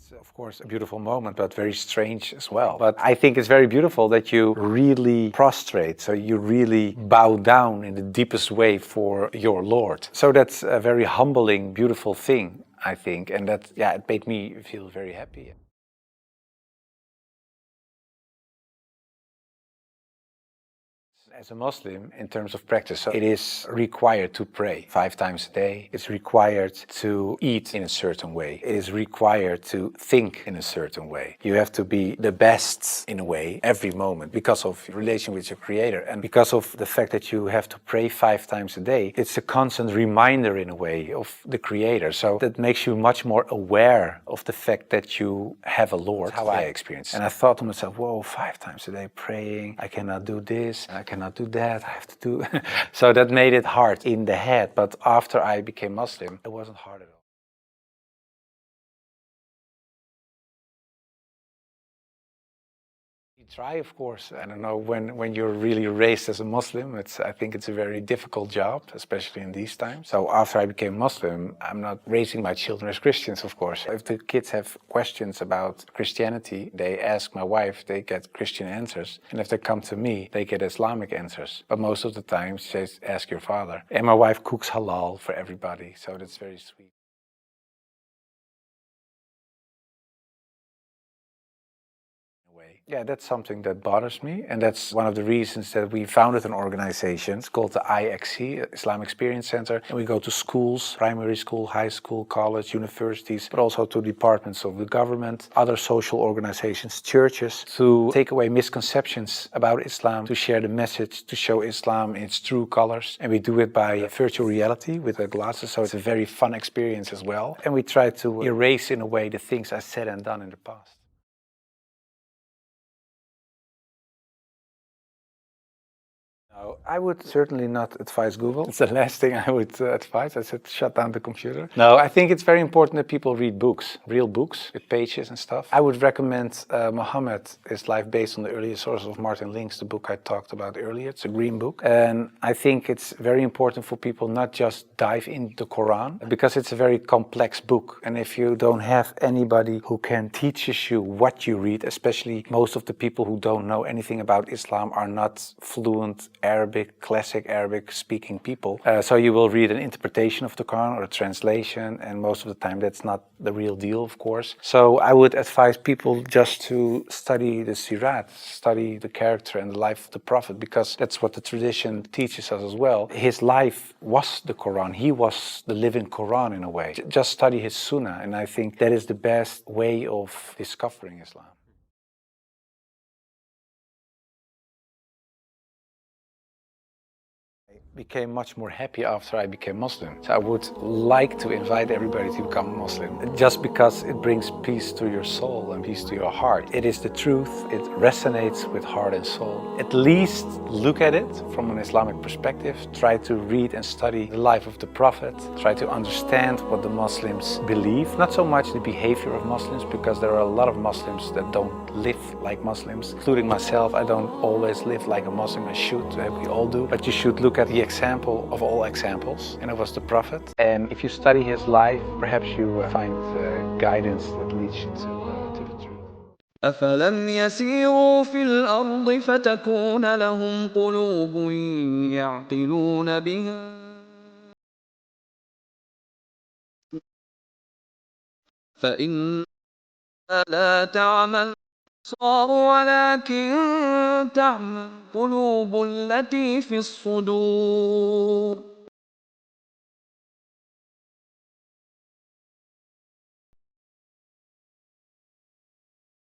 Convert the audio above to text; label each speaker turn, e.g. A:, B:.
A: It's of course a beautiful moment, but very strange as well. But I think it's very beautiful that you really prostrate, so you really bow down in the deepest way for your Lord. So that's a very humbling, beautiful thing, I think, and that, yeah, it made me feel very happy. As a Muslim, in terms of practice, so it is required to pray 5 times a day. It's required to eat in a certain way. It is required to think in a certain way. You have to be the best in a way every moment because of your relation with your Creator. And because of the fact that you have to pray 5 times a day, it's a constant reminder in a way of the Creator. So that makes you much more aware of the fact that you have a Lord. That's how I experience it. And I thought to myself, whoa, 5 times a day praying, I cannot do this, I cannot do that, I have to do. So that made it hard in the head. But after I became Muslim, it wasn't hard at all. You try, of course. I don't know, when you're really raised as a Muslim, I think it's a very difficult job, especially in these times. So after I became Muslim, I'm not raising my children as Christians, of course. If the kids have questions about Christianity, they ask my wife, they get Christian answers. And if they come to me, they get Islamic answers. But most of the time, they ask your father. And my wife cooks halal for everybody, so that's very sweet. Yeah, that's something that bothers me, and that's one of the reasons that we founded an organization. It's called the IXC, Islam Experience Center, and we go to schools, primary school, high school, college, universities, but also to departments of the government, other social organizations, churches, to take away misconceptions about Islam, to share the message, to show Islam in its true colors. And we do it by virtual reality with the glasses, so it's a very fun experience as well. And we try to erase in a way the things I said and done in the past. No, I would certainly not advise Google. It's the last thing I would advise. I said shut down the computer. No, I think it's very important that people read books, real books with pages and stuff. I would recommend Muhammad, His Life Based on the Earliest Sources of Martin Links, the book I talked about earlier. It's a green book. And I think it's very important for people not just dive into the Quran, because it's a very complex book. And if you don't have anybody who can teach you what you read, especially most of the people who don't know anything about Islam are not fluent Arabic, classic Arabic speaking people. So you will read an interpretation of the Quran or a translation, and most of the time that's not the real deal, of course. So I would advise people just to study the Sirat, study the character and the life of the Prophet, because that's what the tradition teaches us as well. His life was the Quran. He was the living Quran in a way. Just study his Sunnah, and I think that is the best way of discovering Islam. Became much more happy after I became Muslim. So I would like to invite everybody to become Muslim, just because it brings peace to your soul and peace to your heart. It is the truth, it resonates with heart and soul. At least look at it from an Islamic perspective, try to read and study the life of the Prophet, try to understand what the Muslims believe, not so much the behavior of Muslims, because there are a lot of Muslims that don't live like Muslims, including myself. I don't always live like a Muslim. I should, we all do, but you should look at the example of all examples, and it was the Prophet. And if you study his life, perhaps you find guidance that leads you to the truth.
B: أفلم يسيروا في الأرض فتكون لهم قلوب يعقلون بها فإنها لا تعمى الأبصار ولكن تعمى القلوب التي في الصدور